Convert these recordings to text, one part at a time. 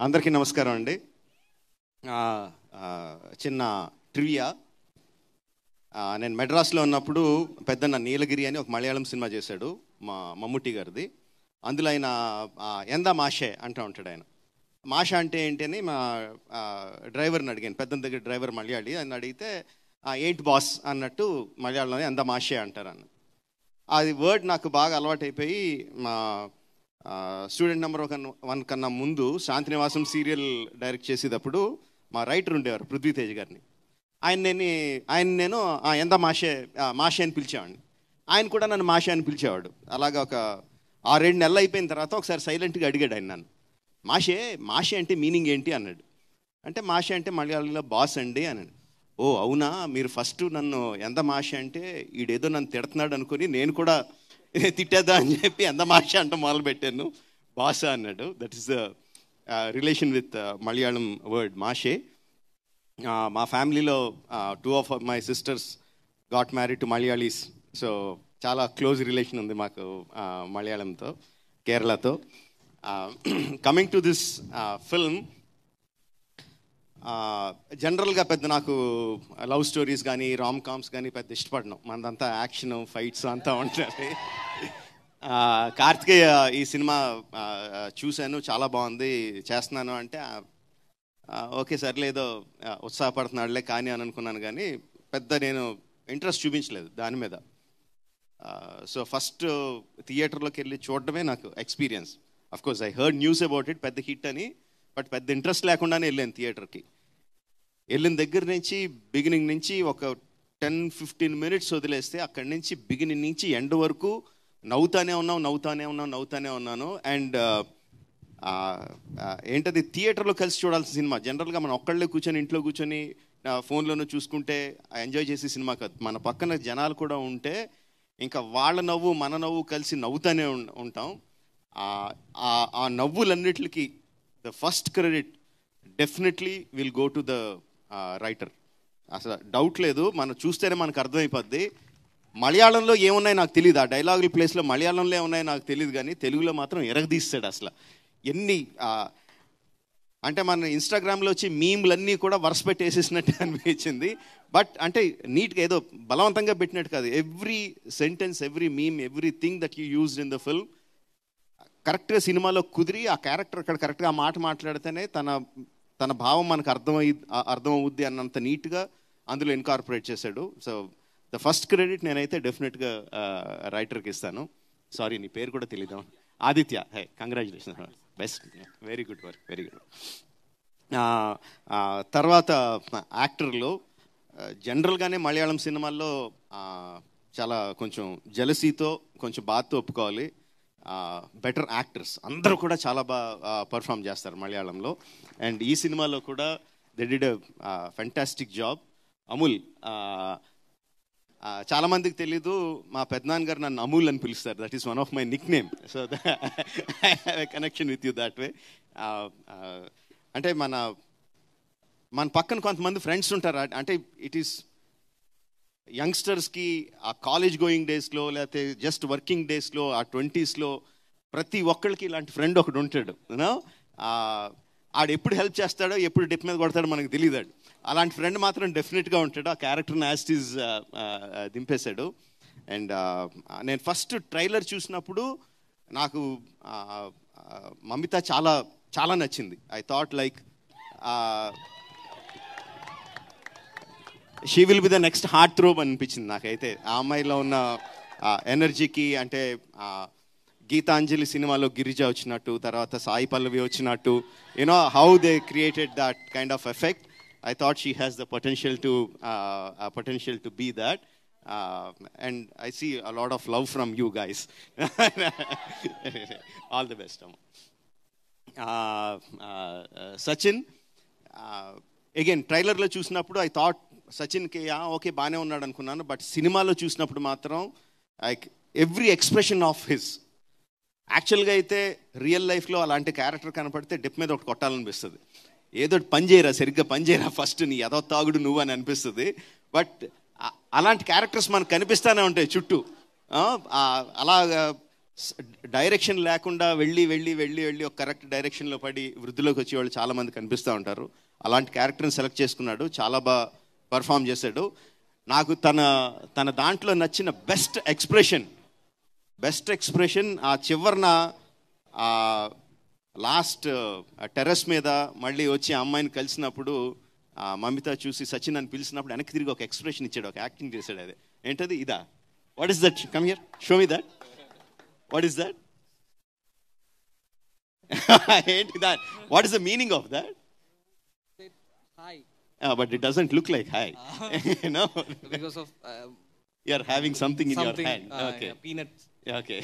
అందరికీ నమస్కారం అండి. చిన్న ట్రివియా. నేను మెడ్రాస్లో ఉన్నప్పుడు పెద్దన్న నీలగిరి అని ఒక మలయాళం సినిమా చేశాడు, మా మమ్ముట్టి గారిది. అందులో ఆయన ఎందా మాషే అంటూ ఉంటాడు. ఆయన మాష అంటే ఏంటి అని మా డ్రైవర్ని అడిగాను. పెద్దన్న దగ్గర డ్రైవర్ మలయాళీ. అని అడిగితే ఏంటి బాస్ అన్నట్టు మలయాళంలో ఎందా మాషే అంటారు అన్న. అది వర్డ్ నాకు బాగా అలవాటైపోయి మా స్టూడెంట్ నెంబర్ 1 కన్నా ముందు శాంతినివాసం సీరియల్ డైరెక్ట్ చేసేటప్పుడు మా రైటర్ ఉండేవారు పృథ్వీతేజ్ గారిని. ఆయన నేను ఎంత మాషే అని పిలిచేవాడిని. ఆయన కూడా నన్ను మాషే అని పిలిచేవాడు. అలాగా ఒక 6-7 నెలలు అయిపోయిన తర్వాత ఒకసారి సైలెంట్గా అడిగాడు ఆయన నన్ను, మాషే అంటే మీనింగ్ ఏంటి అన్నాడు. అంటే మాషే అంటే మలయాళంలో బాస్ అండి అన్నాడు. ఓ అవునా, మీరు ఫస్ట్ నన్ను ఎంత మాషే అంటే ఈడేదో నన్ను తిడుతున్నాడు అనుకుని నేను కూడా తిట్టేద్దా అని చెప్పి ఎంత మాషే అంటే మొదలుపెట్టాను. బాసా అన్నాడు. That is the relation with Malayalam word మాషే. మా ఫ్యామిలీలో 2 of my sisters got married to Malayalis. So చాలా క్లోజ్ రిలేషన్ ఉంది మాకు మలయాళంతో, కేరళతో. కమింగ్ టు దిస్ ఫిల్మ్, జనరల్గా పెద్ద నాకు లవ్ స్టోరీస్ కానీ రామ్ కామ్స్ కానీ పెద్ద ఇష్టపడను. మనదంతా యాక్షన్ ఫైట్స్ అంతా ఉంటుంది. కార్తికేయ ఈ సినిమా చూశాను, చాలా బాగుంది, చేస్తున్నాను అంటే ఓకే సర్లేదో ఉత్సాహపడుతున్నాడులే కానీ అని అనుకున్నాను. కానీ పెద్ద నేను ఇంట్రెస్ట్ చూపించలేదు దాని మీద. సో ఫస్ట్ థియేటర్లోకి వెళ్ళి చూడడమే నాకు experience. Of course I heard news about it, పెద్ద హిట్ అని, బట్ పెద్ద ఇంట్రెస్ట్ లేకుండానే వెళ్ళాను థియేటర్కి. వెళ్ళిన దగ్గర నుంచి బిగినింగ్ నుంచి ఒక 10-15 మినిట్స్ వదిలేస్తే అక్కడి నుంచి బిగినింగ్ నుంచి ఎండ్ వరకు నవ్వుతానే ఉన్నాను. అండ్ ఏంటది, థియేటర్లో కలిసి చూడాల్సిన సినిమా. జనరల్గా మనం ఒక్కళ్ళే కూర్చొని ఇంట్లో కూర్చొని ఫోన్లోనూ చూసుకుంటే ఎంజాయ్ చేసే సినిమా కాదు. మన పక్కన జనాలు కూడా ఉంటే ఇంకా వాళ్ళ నవ్వు మన నవ్వు కలిసి నవ్వుతానే ఉంటాం. ఆ నవ్వులన్నిటికీ the first credit definitely will go to the writer. అసలు డౌట్ లేదు, మనం చూస్తేనే మనకు అర్థమైపోద్ది. మలయాళంలో ఏమున్నాయి నాకు తెలియదు, ఆ డైలాగుల ప్లేస్లో మలయాళంలో ఏమున్నాయి నాకు తెలియదు, కానీ తెలుగులో మాత్రం ఎరగదీస్తాడు. అసలు ఎన్ని అంటే మన ఇన్స్టాగ్రామ్లో వచ్చి మీమ్లన్నీ కూడా వరుస పెట్టి వేసేసినట్టు అనిపించింది. బట్ అంటే నీట్గా ఏదో బలవంతంగా పెట్టినట్టు కాదు. Every sentence, every meme, everything that you used in the film కరెక్ట్గా సినిమాలో కుదిరి ఆ క్యారెక్టర్ అక్కడ కరెక్ట్గా ఆ మాట మాట్లాడితేనే తన భావం మనకు అర్థమవుద్ది అన్నంత నీట్గా అందులో ఇన్కార్పొరేట్ చేశాడు. సో ద ఫస్ట్ క్రెడిట్ నేనైతే డెఫినెట్గా రైటర్కి ఇస్తాను. సారీ, నీ పేరు కూడా తెలీదు. Aditya. Hey, congratulation, best, very good work, very good. తర్వాత యాక్టర్లో జనరల్గానే మలయాళం సినిమాల్లో చాలా కొంచెం జెలసీతో కొంచెం బాధతో ఒప్పుకోవాలి. బెటర్ యాక్టర్స్ అందరూ కూడా చాలా బాగా పర్ఫామ్ చేస్తారు మలయాళంలో. అండ్ ఈ సినిమాలో కూడా they did a fantastic job. Amul, చాలామందికి తెలీదు, మా పెద్దనాన్నగారు నన్ను అమూల్ అని పిలుస్తారు. That is one of my Nick name. So I have a connection with you that way. అంటే మన పక్కన కొంతమంది ఫ్రెండ్స్ ఉంటారు. అంటే ఇట్ ఈస్ యంగ్స్టర్స్కి ఆ కాలేజ్ గోయింగ్ డేస్లో లేకపోతే జస్ట్ వర్కింగ్ డేస్లో ఆ 20sలో ప్రతి ఒక్కరికి ఇలాంటి ఫ్రెండ్ ఒకడు ఉంటాడు. ఆడు ఎప్పుడు హెల్ప్ చేస్తాడో ఎప్పుడు డిప్ మీద కొడతాడో మనకు తెలియదు. అలాంటి ఫ్రెండ్ మాత్రం డెఫినెట్గా ఉంటాడు. ఆ క్యారెక్టర్ని యాస్టీజ్ దింపేశాడు. అండ్ నేను ఫస్ట్ ట్రైలర్ చూసినప్పుడు నాకు మమిత చాలా చాలా నచ్చింది. I thought like she will be the next heart throb అనిపించింది నాకైతే. ఆ అమ్మాయిలో ఉన్న ఎనర్జీకి, అంటే గీతాంజలి సినిమాలో గిరిజ వచ్చినట్టు, తర్వాత సాయి పల్లవి వచ్చినట్టు, you know how they created that kind of effect. I thought she has the potential to be that. And I see a lot of love from you guys. All the best. Sachin, again trailer lo chusinapudu I thought Sachin ke okay baane unnadu anukunnanu, but cinema lo chusinapudu matram like every expression of his, యాక్చువల్గా అయితే real లైఫ్లో అలాంటి character కనపడితే dip మీద ఒకటి కొట్టాలనిపిస్తుంది. ఏదో పనిచేయరా, సరిగ్గా పనిచేయరా, first నీ ఏదో తాగుడు నువ్వు అని అనిపిస్తుంది. బట్ అలాంటి క్యారెక్టర్స్ మనకు కనిపిస్తూనే ఉంటాయి చుట్టూ. అలాగా డైరెక్షన్ లేకుండా వెళ్ళి వెళ్ళి వెళ్ళి వెళ్ళి ఒక కరెక్ట్ డైరెక్షన్లో పడి వృద్ధిలోకి వచ్చేవాళ్ళు చాలామంది కనిపిస్తూ ఉంటారు. అలాంటి క్యారెక్టర్ని సెలెక్ట్ చేసుకున్నాడు, చాలా బాగా పర్ఫామ్ చేశాడు. నాకు తన దాంట్లో నచ్చిన బెస్ట్ ఎక్స్ప్రెషన్ ఆ చివరిన లాస్ట్ టెర్రస్ మీద మళ్ళీ వచ్చి అమ్మాయిని కలిసినప్పుడు మమిత చూసి సచిన్ అని పిలిచినప్పుడు వెనక్కి తిరిగి ఒక ఎక్స్ప్రెషన్ ఇచ్చాడు, ఒక యాక్టింగ్ చేశాడు. అదే ఏంటది? ఇదా? What is that? Come here, show me that. What is that? ఏంటి that? What is the meaning of that? Hi. But it doesn't look like hi. No, Because of you are having something in your hand. Okay. yeah, peanuts. Okay.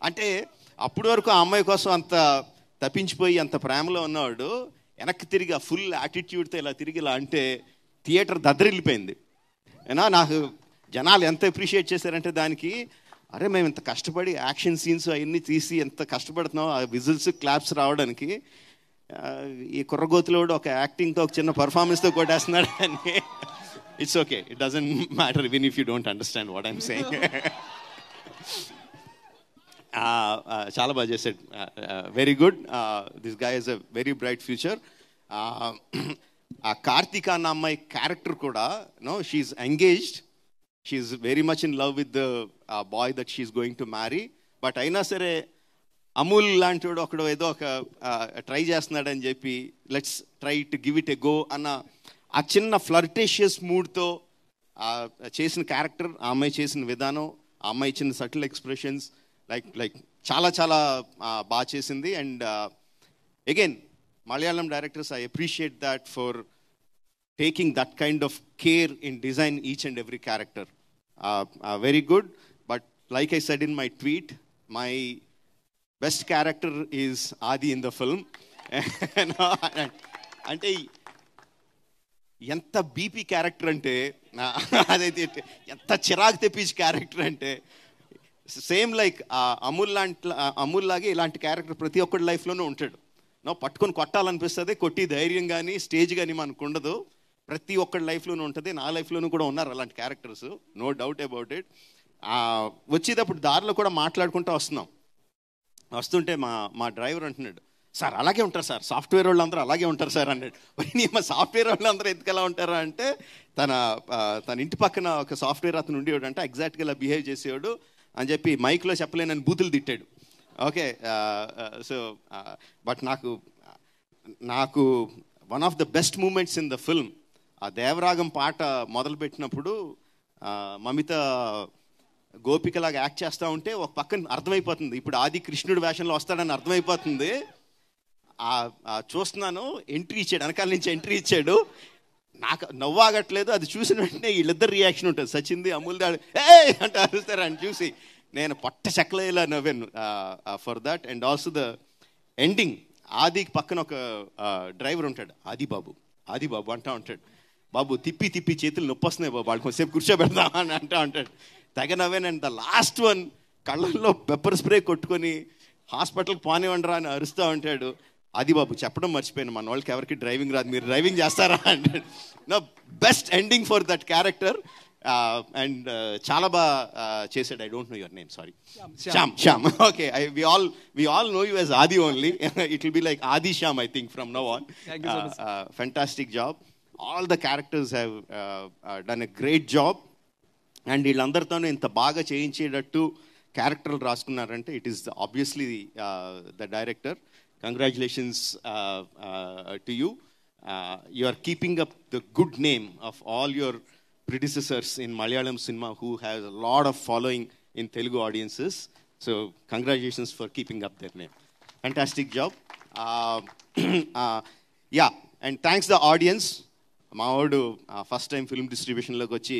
అంటే అప్పటి వరకు ఆ అమ్మాయి కోసం అంత తప్పించిపోయి అంత ప్రేమలో ఉన్నవాడు వెనక్కి తిరిగి ఆ ఫుల్ యాటిట్యూడ్తో ఇలా తిరిగి ఇలా అంటే థియేటర్ దద్దరిల్లిపోయింది. ఏనా నాకు జనాలు ఎంత అప్రిషియేట్ చేశారంటే దానికి, అరే మేము ఇంత కష్టపడి యాక్షన్ సీన్స్ అవన్నీ తీసి ఎంత కష్టపడుతున్నాం ఆ విజిల్స్ క్లాప్స్ రావడానికి, ఈ కుర్రగోతులోడు ఒక యాక్టింగ్తో ఒక చిన్న పర్ఫార్మెన్స్తో కొట్టేస్తున్నాడు అని. It's okay, it doesn't matter even if you don't understand what I'm saying. చాలా బాగా చేశాడు, very good. This guy is a very bright future. ఆ కార్తిక అన్న అమ్మాయి క్యారెక్టర్ కూడా she's engaged, she's very much in love with the boy that she's going to marry. But అయినా సరే అమూల్ లాంటి వాడు ఒకడు ఏదో ఒక ట్రై చేస్తున్నాడని చెప్పి let's try to give it a go అన్న ఆ చిన్న ఫ్లర్టేషియస్ మూడ్తో చేసిన క్యారెక్టర్, ఆ అమ్మాయి చేసిన విధానం, ఆ అమ్మాయి ఇచ్చిన సటిల్ ఎక్స్ప్రెషన్స్ లైక్ చాలా చాలా బాగా చేసింది. And again Malayalam directors, I appreciate that for taking that kind of care in design each and every character. Very good. But like I said in my tweet, my best character is ఆది in the film. అంటే ఎంత BP character అంటే, అదైతే ఎంత చిరాకు తెప్పించే character అంటే, same like Amul లాగే ఇలాంటి క్యారెక్టర్ ప్రతి ఒక్కరి లైఫ్లోనూ ఉంటాడు. పట్టుకొని కొట్టాలనిపిస్తుంది, కొట్టి ధైర్యం కానీ స్టేజ్ కానీ మనకు ఉండదు. ప్రతి ఒక్కరి లైఫ్లోనూ ఉంటుంది, నా లైఫ్లోనూ కూడా ఉన్నారు అలాంటి characters, no doubt about it. వచ్చేటప్పుడు దారిలో కూడా మాట్లాడుకుంటూ వస్తుంటే మా డ్రైవర్ అంటున్నాడు, సార్ అలాగే ఉంటారు సార్, సాఫ్ట్వేర్ వాళ్ళందరూ అలాగే ఉంటారు సార్ అన్నాడు. మా సాఫ్ట్వేర్ వాళ్ళందరూ ఎందుకు ఎలా ఉంటారా అంటే, తన ఇంటి పక్కన ఒక సాఫ్ట్వేర్ అతను ఉండేవాడు అంటే ఎగ్జాక్ట్గా ఇలా బిహేవ్ చేసేవాడు అని చెప్పి మైక్లో చెప్పలేనని బూతులు తిట్టాడు. ఓకే. సో బట్ నాకు one of the best moments in the film, ఆ దేవరాగం పాట మొదలుపెట్టినప్పుడు మమిత గోపికలాగా యాక్ట్ చేస్తూ ఉంటే ఒక పక్కన అర్థమైపోతుంది ఇప్పుడు ఆది కృష్ణుడి వేషంలో వస్తాడని అర్థమైపోతుంది. చూస్తున్నాను, ఎంట్రీ ఇచ్చాడు, వెనకాల నుంచి ఎంట్రీ ఇచ్చాడు, నాకు నవ్వాగట్లేదు. అది చూసిన వెంటనే వీళ్ళిద్దరు రియాక్షన్ ఉంటుంది, సచింది అమూల్ దాడు ఏ అంటే అరుస్తారు అని చూసి నేను పట్ట చెక్కలేలా నవ్వాను for that. And also the ending, ఆదికి పక్కన ఒక డ్రైవర్ ఉంటాడు, ఆది బాబు అంటూ ఉంటాడు, బాబు తిప్పి తిప్పి చేతులు నొప్పి వస్తున్నాయి బాబు, వాళ్ళు కొంచెంసేపు కూర్చోబెడదాం అని అంటూ ఉంటాడు. తెగ నవ్వాను. అండ్ ద లాస్ట్ వన్ కళ్ళల్లో పెప్పర్ స్ప్రే కొట్టుకొని హాస్పిటల్కి పోనివ్వండిరా అని అరుస్తూ ఉంటాడు. అది బాబు చెప్పడం మర్చిపోయాను, మన వాళ్ళకి ఎవరికి డ్రైవింగ్ రాదు, మీరు డ్రైవింగ్ చేస్తారా అంటాడు. No best ending for that character. And చాలా బాగా చేశాడు. I don't know your name, sorry. Shyam. Okay, we all know you as Adi only. It will be like Adi Shyam, I think, from now on. Thank you so much. Fantastic job. All the characters have done a great job. And వీళ్ళందరితోనూ ఇంత బాగా చేయించేటట్టు క్యారెక్టర్లు రాసుకున్నారంటే it is obviously the director. Congratulations to you. You are keeping up the good name of all your predecessors in Malayalam cinema who has a lot of following in Telugu audiences. So congratulations for keeping up their name. Fantastic job. Yeah, and thanks the audience. మా వాడు first time film డిస్ట్రిబ్యూషన్లోకి వచ్చి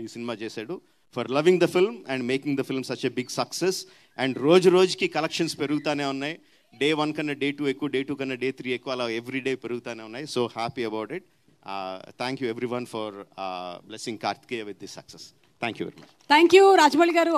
ఈ cinema చేశాడు. For loving the film and making the film such a big success. And రోజుకి collections పెరుగుతూనే ఉన్నాయి. Day 1 కన్నా Day 2 ఎక్కువ, Day 2 కన్నా Day 3 ఎక్కువ, అలా ఎవ్రీ డే పెరుగుతూనే ఉన్నాయి. So happy about it. Thank you everyone for blessing Kartikeya with this success. Thank you very much. Thank you, Rajmouli garu.